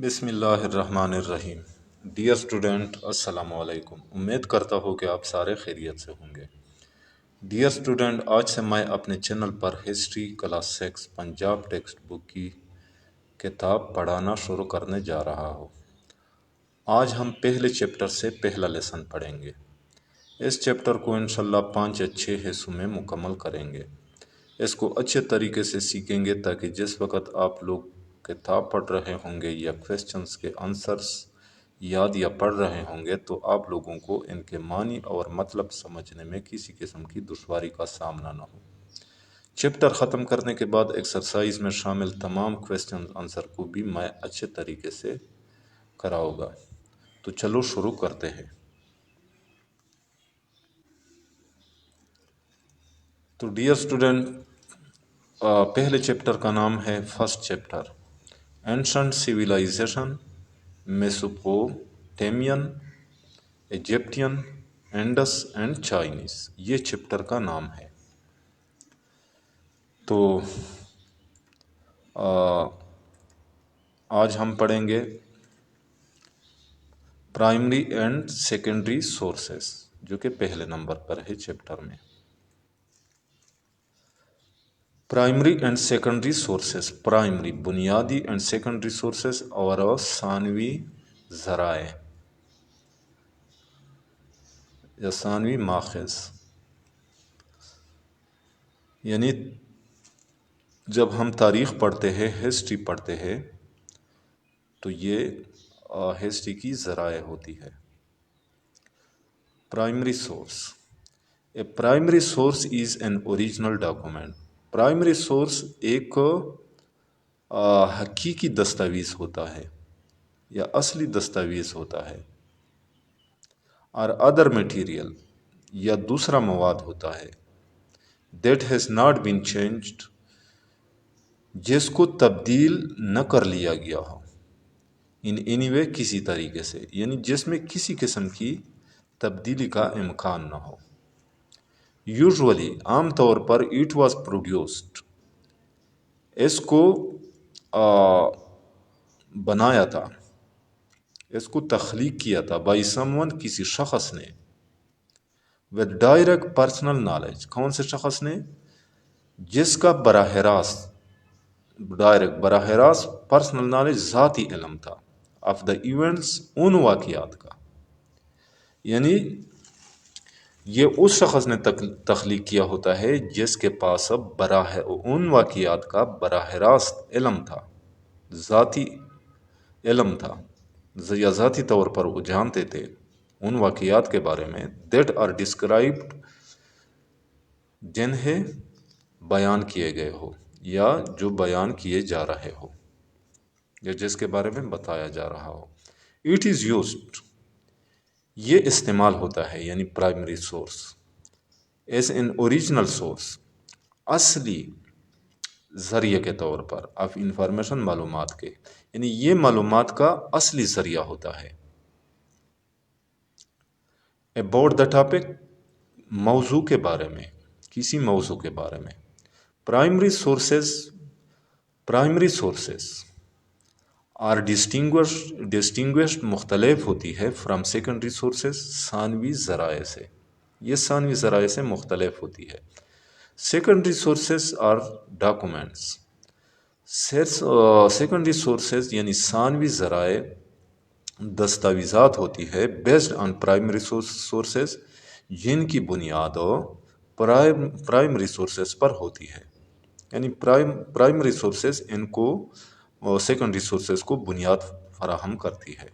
بسم اللہ الرحمن الرحیم۔ ڈیئر اسٹوڈنٹ، السلام علیکم۔ امید کرتا ہوں کہ آپ سارے خیریت سے ہوں گے۔ ڈیئر اسٹوڈنٹ، آج سے میں اپنے چینل پر history class 6 Punjab text book کی کتاب پڑھانا شروع کرنے جا رہا ہوں۔ آج ہم پہلے چیپٹر سے پہلا لیسن پڑھیں گے۔ اس چیپٹر کو انشاءاللہ 5 یا 6 حصوں میں مکمل کریں گے۔ اس کو اچھے طریقے سے سیکھیں گے تاکہ جس وقت آپ لوگ کتاب پڑھ رہے ہوں گے یا کویسچنز کے آنسرز یاد یا پڑھ رہے ہوں گے تو آپ لوگوں کو ان کے معنی اور مطلب سمجھنے میں کسی قسم کی دشواری کا سامنا نہ ہو۔ چیپٹر ختم کرنے کے بعد ایکسرسائز میں شامل تمام کویسچن آنسر کو بھی میں اچھے طریقے سے کراؤں گا۔ تو چلو شروع کرتے ہیں۔ تو ڈیئر اسٹوڈنٹ، پہلے چیپٹر کا نام ہے first chapter ancient civilization, Mesopotamian, Egyptian, Indus and Chinese, یہ چیپٹر کا نام ہے۔ تو آج ہم پڑھیں گے پرائمری اینڈ سیکنڈری سورسز، جو کہ پہلے نمبر پر ہے چیپٹر میں۔ Primary and secondary sources, primary بنیادی اینڈ سیکنڈری سورسز اور ثانوی ذرائع یا ثانوی ماخذ، یعنی جب ہم تاریخ پڑھتے ہیں، ہسٹری پڑھتے ہیں، تو یہ ہسٹری کی ذرائع ہوتی ہے۔ Primary source, a primary source is an original document. Primary source ایک حقیقی دستاویز ہوتا ہے یا اصلی دستاویز ہوتا ہے، اور ادر میٹیریل یا دوسرا مواد ہوتا ہے that has not been changed, جس کو تبدیل نہ کر لیا گیا ہو، ان اینی وے، کسی طریقے سے، یعنی جس میں کسی قسم کی تبدیلی کا امکان نہ ہو۔ یوزولی، عام طور پر، اٹ واز پروڈیوسڈ، اس کو بنایا تھا، اس کو تخلیق کیا تھا، بائی سم ون، کسی شخص نے، ود ڈائریکٹ پرسنل نالج، کون سے شخص نے؟ جس کا براہ راست، ڈائریکٹ، براہ راست پرسنل نالج، ذاتی علم تھا، آف دا ایونٹس، ان واقعات کا، یعنی یہ اس شخص نے تخلیق کیا ہوتا ہے جس کے پاس ان واقعات کا براہ راست علم تھا، ذاتی علم تھا، یا ذاتی طور پر وہ جانتے تھے ان واقعات کے بارے میں، دیٹ آر ڈسکرائبڈ، جنہیں بیان کیے گئے ہو یا جو بیان کیے جا رہے ہو یا جس کے بارے میں بتایا جا رہا ہو۔ اٹ از یوزڈ، یہ استعمال ہوتا ہے، یعنی primary source, as an original source, اصلی ذریعے کے طور پر، آف انفارمیشن، معلومات کے، یعنی یہ معلومات کا اصلی ذریعہ ہوتا ہے۔ اباؤٹ دا ٹاپک، موضوع کے بارے میں، کسی موضوع کے بارے میں۔ پرائمری سورسز آر ڈسٹنگوشڈ، مختلف ہوتی ہے، فرام سیکنڈری سورسز، ثانوی ذرائع سے، یہ ثانوی ذرائع سے مختلف ہوتی ہے۔ Secondary sources are documents, secondary sources یعنی ثانوی ذرائع دستاویزات ہوتی ہے، بیسڈ آن پرائمری سورسز، جن کی بنیاد پرائمری سورسز پر ہوتی ہے، یعنی پرائمری سورسز ان کو سیکنڈری سورسز کو بنیاد فراہم کرتی ہے۔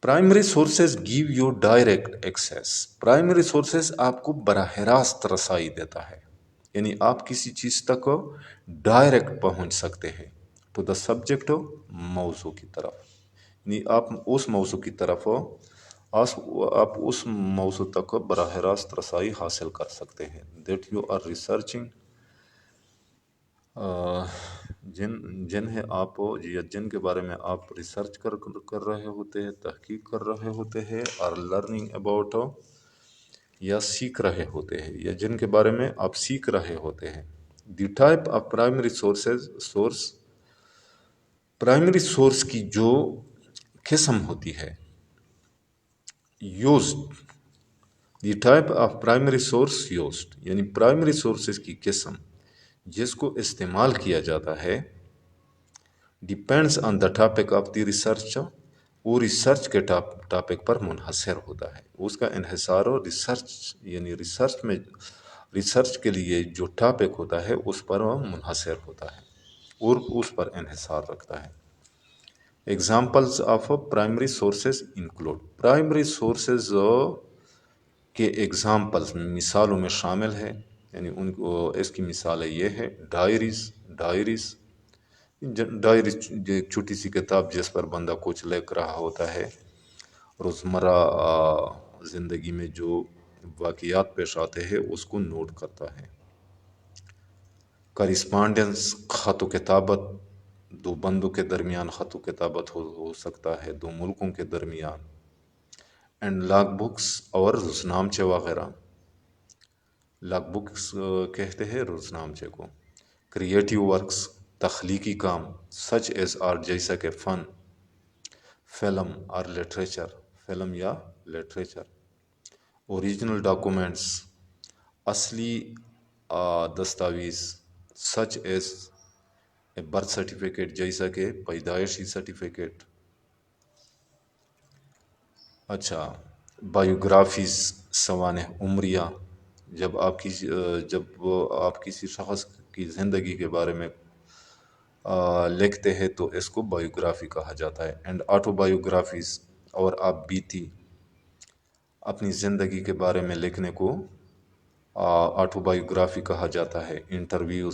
Primary sources give you direct access, primary sources آپ کو براہ راست رسائی دیتا ہے، یعنی آپ کسی چیز تک ڈائریکٹ پہنچ سکتے ہیں، ٹو دا سبجیکٹ، موضوع کی طرف، یعنی آپ اس موضوع کی طرف، آپ اس موضوع تک براہ راست رسائی حاصل کر سکتے ہیں، دیٹ یو آر ریسرچنگ، جنہیں آپ یا جن کے بارے میں آپ ریسرچ کر رہے ہوتے ہیں، تحقیق کر رہے ہوتے ہیں، اور لرننگ اباؤٹ، یا سیکھ رہے ہوتے ہیں، یا جن کے بارے میں آپ سیکھ رہے ہوتے ہیں۔ The type of primary source, primary source کی جو قسم ہوتی ہے used, the type of primary source used, یعنی پرائمری سورسز کی قسم جس کو استعمال کیا جاتا ہے depends on the topic of the research, وہ ریسرچ کے ٹاپک پر منحصر ہوتا ہے، اس کا انحصار ہو ریسرچ، یعنی ریسرچ کے لیے جو ٹاپک ہوتا ہے اس پر وہ منحصر ہوتا ہے اور اس پر انحصار رکھتا ہے۔ Examples of primary sources include, primary sources کے ایگزامپلز مثالوں میں شامل ہے، یعنی اس کی مثالیں یہ ہے ڈائریز ایک چھوٹی سی کتاب جس پر بندہ کچھ لکھ رہا ہوتا ہے، روزمرہ زندگی میں جو واقعات پیش آتے ہیں اس کو نوٹ کرتا ہے۔ کریسپانڈنس، خط و کتابت، دو بندوں کے درمیان خط و کتابت ہو سکتا ہے، دو ملکوں کے درمیان۔ اینڈ لاگ بکس اور روزنامچے وغیرہ، لاگ بکس کہتے ہیں روزنامچے کو۔ کریٹیو ورکس، تخلیقی کام، سچ ایز آرٹ جیسا کہ فن، فلم اور لٹریچر، فلم یا لٹریچر۔ اوریجنل ڈاکومنٹس، اصلی دستاویز، such as a birth certificate جیسا کہ پیدائشی سرٹیفکیٹ۔ اچھا، بایوگرافیز، سوانح عمریہ، جب آپ کسی شخص کی زندگی کے بارے میں لکھتے ہیں تو اس کو بایوگرافی کہا جاتا ہے۔ اینڈ آٹو بایوگرافیز، اور آپ بیتی اپنی زندگی کے بارے میں لکھنے کو آٹو بایوگرافی کہا جاتا ہے۔ انٹرویو،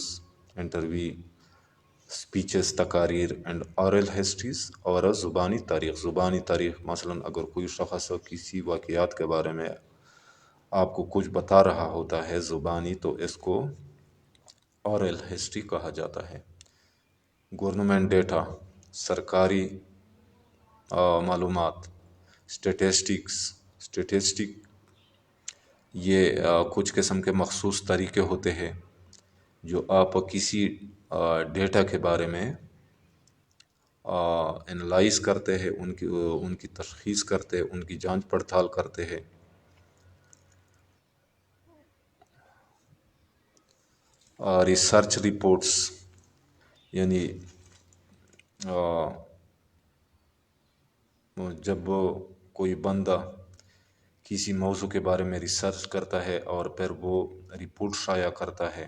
اسپیچز، تقاریر۔ اینڈ اورل ہسٹریز، اور زبانی تاریخ، مثلا اگر کوئی شخص کسی واقعات کے بارے میں آپ کو کچھ بتا رہا ہوتا ہے زبانی تو اس کو اورل ہسٹری کہا جاتا ہے۔ گورنمنٹ ڈیٹا، سرکاری معلومات۔ اسٹیٹسٹک، یہ کچھ قسم کے مخصوص طریقے ہوتے ہیں جو آپ کسی ڈیٹا کے بارے میں انالائز کرتے ہیں، ان کی تشخیص کرتے ہیں، ان کی جانچ پڑتال کرتے ہیں۔ ریسرچ رپورٹس، یعنی جب کوئی بندہ کسی موضوع کے بارے میں ریسرچ کرتا ہے اور پھر وہ رپورٹ شائع کرتا ہے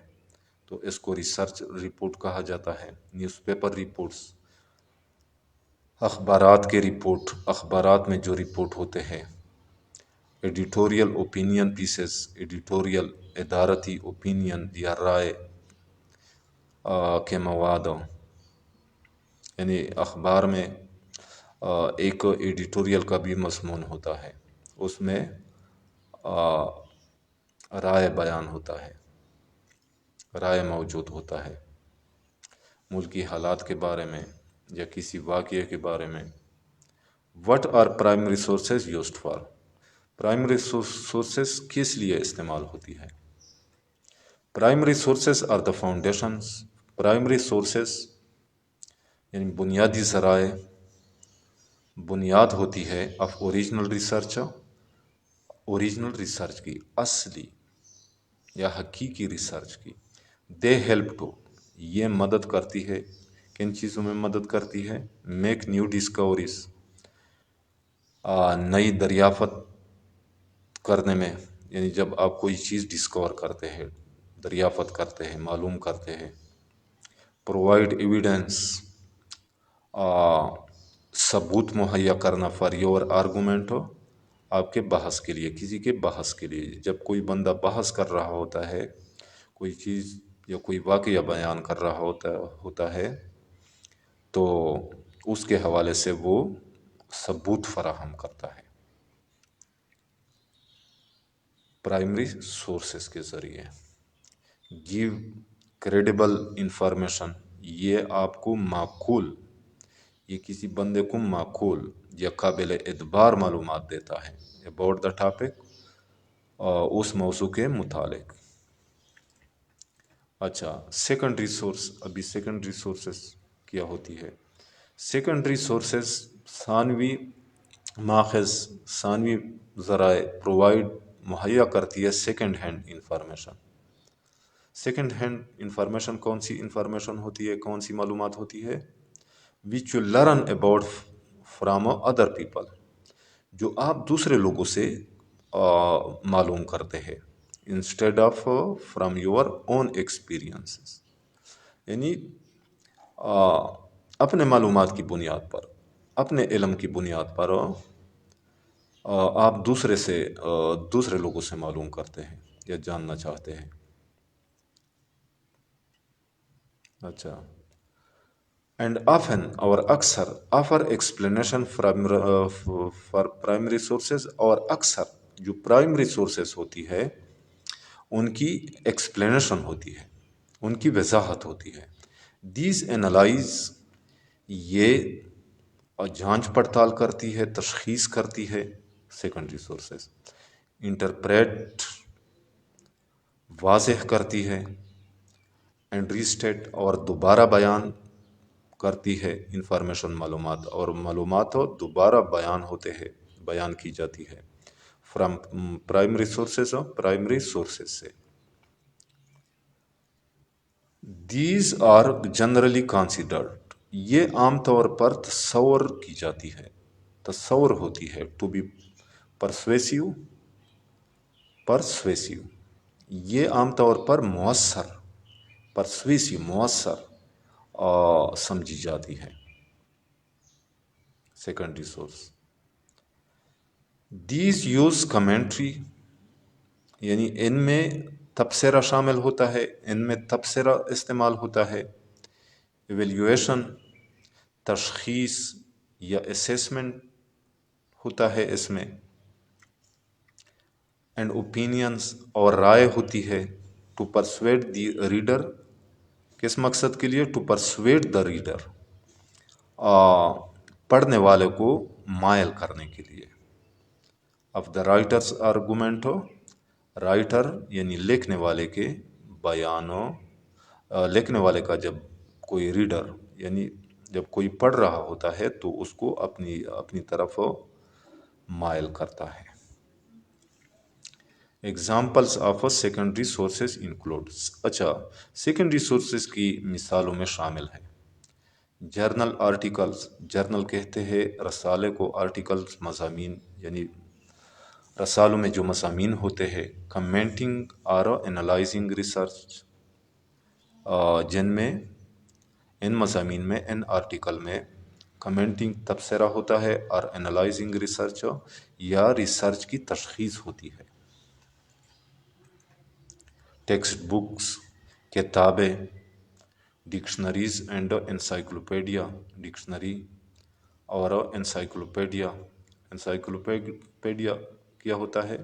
تو اس کو ریسرچ رپورٹ کہا جاتا ہے۔ نیوز پیپر رپورٹس، اخبارات کے رپورٹ، اخبارات میں جو رپورٹ ہوتے ہیں۔ ایڈیٹوریل اوپینین پیسز، ایڈیٹوریل ادارتی اوپینین یا رائے کے مواد، یعنی اخبار میں ایک ایڈیٹوریل کا بھی مضمون ہوتا ہے، اس میں رائے بیان ہوتا ہے، رائے موجود ہوتا ہے ملکی حالات کے بارے میں یا کسی واقعے کے بارے میں۔ What are primary sources used for, primary sources کس لیے استعمال ہوتی ہے؟ Primary sources are the foundations, primary sources یعنی بنیادی ذرائع، بنیاد ہوتی ہے آف اوریجنل ریسرچ کی، اصلی یا حقیقی ریسرچ کی۔ دے ہیلپ ٹو، یہ مدد کرتی ہے، کن چیزوں میں مدد کرتی ہے؟ میک نیو ڈسکوریز، نئی دریافت کرنے میں، یعنی جب آپ کوئی چیز ڈسکور کرتے ہیں، دریافت کرتے ہیں، معلوم کرتے ہیں۔ پرووائڈ ایویڈنس، ثبوت مہیا کرنا فار یور آرگومنٹ، ہو آپ کے بحث کے لیے، کسی کے بحث کے لیے۔ جب کوئی بندہ بحث کر رہا ہوتا ہے، کوئی چیز یا کوئی واقعہ بیان کر رہا ہوتا ہے تو اس کے حوالے سے وہ ثبوت فراہم کرتا ہے پرائمری سورسز کے ذریعے۔ گیو کریڈیبل انفارمیشن، یہ آپ کو معقول، یہ کسی بندے کو معقول یا قابل اعتبار معلومات دیتا ہے اباؤٹ دا ٹاپک، اس موضوع کے متعلق۔ اچھا، سیکنڈری سورس، ابھی سیکنڈری سورسز کیا ہوتی ہے؟ سیکنڈری سورسز ثانوی ماخذ ثانوی ذرائع پرووائڈ مہیا کرتی ہے second hand information. Second hand information کون سی انفارمیشن ہوتی ہے، کون سی معلومات ہوتی ہے؟ Which you learn about from other people, جو آپ دوسرے لوگوں سے معلوم کرتے ہیں، instead of from your own experiences. یعنی اپنے معلومات کی بنیاد پر، اپنے علم کی بنیاد پر آپ دوسرے لوگوں سے معلوم کرتے ہیں یا جاننا چاہتے ہیں. اچھا. اینڈ آفن اور اکثر offer explanation for primary sources, اور اکثر جو پرائمری سورسز ہوتی ہے ان کی ایکسپلینیشن ہوتی ہے، ان کی وضاحت ہوتی ہے. دیز اینالائز، یہ جانچ پڑتال کرتی ہے، تشخیص کرتی ہے سیکنڈری سورسز. انٹرپریٹ، واضح کرتی ہے. اینڈ ریسٹیٹ، اور دوبارہ بیان کرتی ہے انفارمیشن، معلومات، اور معلومات دوبارہ بیان کی جاتی ہے فرام پرائمری سورسز سے. دیز آر جنرلی کنسیڈرڈ، یہ عام طور پر تصور کی جاتی ہے، تصور ہوتی ہے. ٹو بی پرسویسیو، یہ عام طور پر مؤثر سمجھی جاتی ہے secondary source. These use commentary, یعنی ان میں تبصرہ شامل ہوتا ہے، ان میں تبصرہ استعمال ہوتا ہے. ایویلیویشن، تشخیص یا اسیسمنٹ ہوتا ہے اس میں. اینڈ اوپینینس، اور رائے ہوتی ہے. ٹو پرسویڈ دی ریڈر، کس مقصد کے لیے؟ ٹو پرسویڈ دا ریڈر، پڑھنے والے کو مائل کرنے کے لیے. Of the writers argument, writer یعنی لکھنے والے کے بیانوں، لکھنے والے کا جب کوئی ریڈر یعنی جب کوئی پڑھ رہا ہوتا ہے تو اس کو اپنی طرف مائل کرتا ہے. Examples of secondary sources includes. اچھا، سیکنڈری سورسز کی مثالوں میں شامل ہے جرنل آرٹیکلز. جرنل کہتے ہیں رسالے کو، آرٹیکلز مضامین، یعنی رسالوں میں جو مضامین ہوتے ہیں. کمنٹنگ اور انالائزنگ ریسرچ، جن میں ان مضامین میں، ان آرٹیکل میں کمنٹنگ تبصرہ ہوتا ہے اور انالائزنگ ریسرچ یا ریسرچ کی تشخیص ہوتی ہے. ٹیکسٹ بکس، کتابیں. ڈکشنریز اینڈ انسائکلوپیڈیا، ڈکشنری اور انسائکلوپیڈیا. انسائکلوپیڈیا کیا ہوتا ہے؟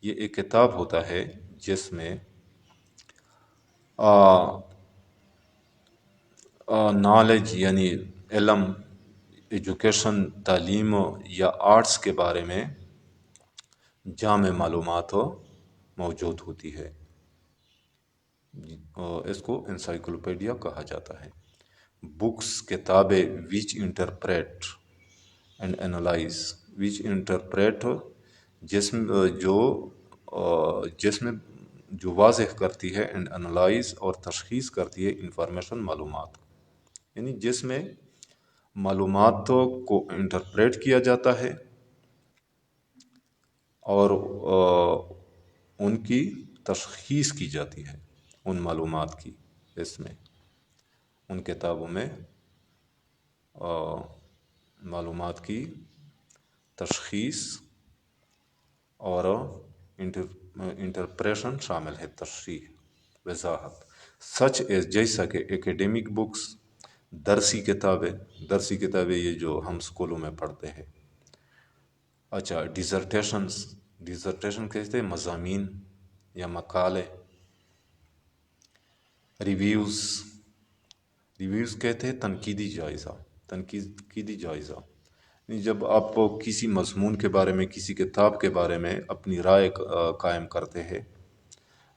یہ ایک کتاب ہوتا ہے جس میں نالج یعنی علم، ایجوکیشن، تعلیم یا آرٹس کے بارے میں جامع معلومات موجود ہوتی ہے. اس کو انسائکلوپیڈیا کہا جاتا ہے. بکس، کتابیں. Which interpret and analyse, which interpret جس میں جو واضح کرتی ہے، اینڈ انالائز، اور تشخیص کرتی ہے انفارمیشن، معلومات. یعنی جس میں معلومات کو انٹرپریٹ کیا جاتا ہے اور ان کی تشخیص کی جاتی ہے، ان معلومات کی. اس میں ان کتابوں میں معلومات کی تشخیص اور انٹرپریشن شامل ہے، تشریح، وضاحت. سچ ایز، جیسا کہ ایکیڈیمک بکس، درسی کتابیں. درسی کتابیں یہ جو ہم اسکولوں میں پڑھتے ہیں. اچھا، ڈیزرٹیشن کہتے ہیں مضامین یا مقالے. ریویوز کہتے ہیں تنقیدی جائزہ. جب آپ کسی مضمون کے بارے میں، کسی کتاب کے بارے میں اپنی رائے قائم کرتے ہیں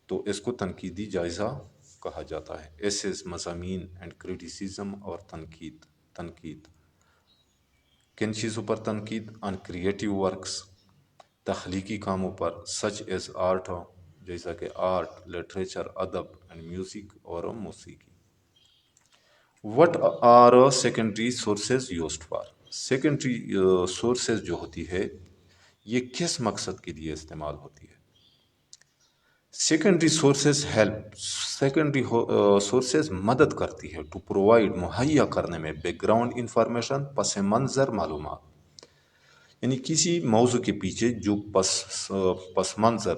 تو اس کو تنقیدی جائزہ کہا جاتا ہے. ایسز، مضامین. اینڈ کریٹیسزم، اور تنقید. کن چیزوں پر تنقید؟ ان کریٹیو ورکس، تخلیقی کاموں پر، سچ ایز آرٹ، جیسا کہ آرٹ، لٹریچر، ادب اینڈ میوزک اور موسیقی۔ What are secondary sources used for? Secondary sources جو ہوتی ہے یہ کس مقصد کے لیے استعمال ہوتی ہے؟ Secondary sources help, secondary sources مدد کرتی ہے ٹو پرووائڈ، مہیا کرنے میں، بیک گراؤنڈ انفارمیشن، پس منظر معلومات، یعنی کسی موضوع کے پیچھے جو پس منظر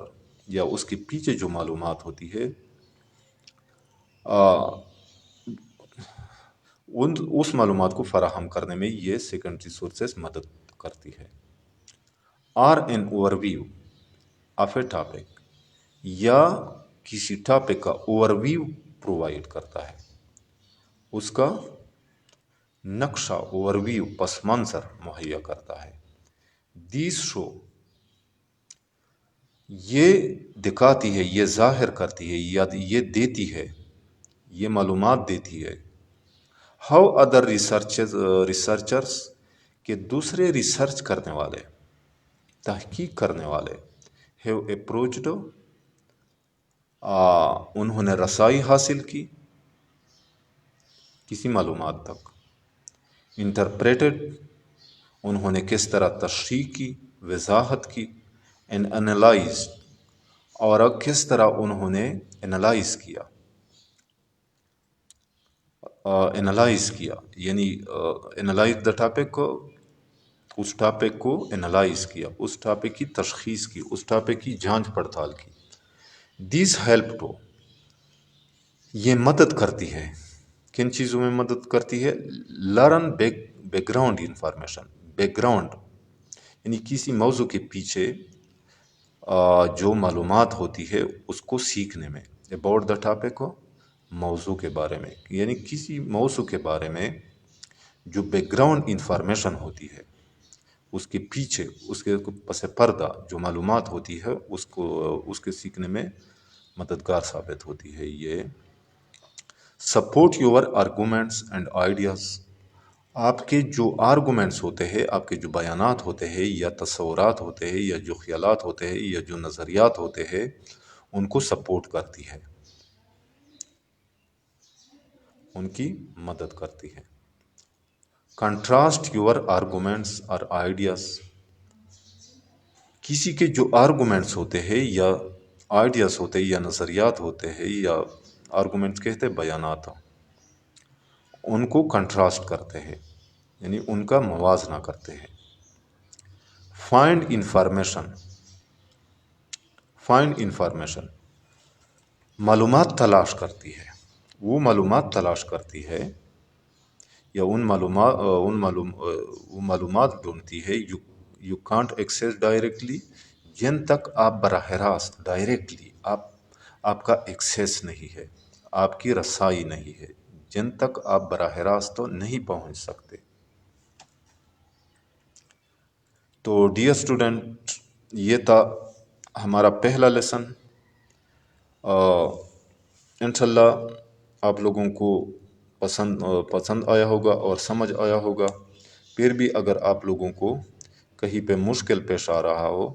یا اس کے پیچھے جو معلومات ہوتی ہے اس معلومات کو فراہم کرنے میں یہ سیکنڈری سورسز مدد کرتی ہے۔ Are an overview of a topic, یا کسی ٹاپک کا اوور ویو پرووائڈ کرتا ہے، اس کا نقشہ، اوور ویو، پس منظر مہیا کرتا ہے۔ دیز شو، یہ دکھاتی ہے، یہ ظاہر کرتی ہے یا یہ دیتی ہے، یہ معلومات دیتی ہے۔ ہاؤ ادر ریسرچرس، کہ دوسرے ریسرچ کرنے والے، تحقیق کرنے والے، ہیو اپروچڈ، انہوں نے رسائی حاصل کی کسی معلومات تک۔ انٹرپریٹڈ، انہوں نے کس طرح تشریح کی، وضاحت کی۔ اینڈ انالائزڈ، اور کس طرح انہوں نے انالائز کیا، یعنی انالائز دا ٹاپک، اس ٹاپک کو انالائز کیا، اس ٹاپک کی تشخیص کی، اس ٹاپک کی جانچ پڑتال کی۔ دیز ہیلپ ٹو، یہ مدد کرتی ہے، کن چیزوں میں مدد کرتی ہے؟ Learn back ground information, back ground یعنی کسی موضوع کے پیچھے جو معلومات ہوتی ہے اس کو سیکھنے میں۔ اباؤٹ دا ٹاپک، موضوع کے بارے میں، یعنی کسی موضوع کے بارے میں جو بیک گراؤنڈ انفارمیشن ہوتی ہے، اس کے پیچھے، اس کے پس پردہ جو معلومات ہوتی ہے، اس کے سیکھنے میں مددگار ثابت ہوتی ہے یہ۔ Support your arguments and ideas, آپ کے جو آرگومنٹس ہوتے ہیں، آپ کے جو بیانات ہوتے ہیں یا تصورات ہوتے ہیں یا جو خیالات ہوتے ہیں یا جو نظریات ہوتے ہیں، ان کو سپورٹ کرتی ہے، ان کی مدد کرتی ہے۔ کنٹراسٹ یور آرگومنٹس اور آئیڈیاز، کسی کے جو آرگومنٹس ہوتے ہیں یا آئیڈیاز ہوتے ہیں یا نظریات ہوتے ہیں، یا آرگومنٹس کہتے ہیں بیانات، ان کو کنٹراسٹ کرتے ہیں، یعنی ان کا موازنہ کرتے ہیں۔ فائنڈ انفارمیشن، معلومات تلاش کرتی ہے، وہ معلومات تلاش کرتی ہے یا وہ معلومات ڈھونڈتی ہے یو کانٹ ایکسیس ڈائریکٹلی، جن تک آپ براہ راست، ڈائریکٹلی آپ کا ایکسیس نہیں ہے، آپ کی رسائی نہیں ہے، جن تک آپ براہ راست نہیں پہنچ سکتے۔ تو ڈیئر اسٹوڈنٹ، یہ تھا ہمارا پہلا لیسن۔ انشاءاللہ آپ لوگوں کو پسند آیا ہوگا اور سمجھ آیا ہوگا۔ پھر بھی اگر آپ لوگوں کو کہیں پہ مشکل پیش آ رہا ہو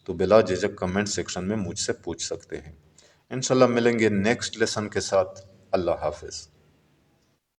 تو بلا جھجک کمنٹ سیکشن میں مجھ سے پوچھ سکتے ہیں۔ انشاءاللہ ملیں گے نیکسٹ لیسن کے ساتھ۔ اللہ حافظ۔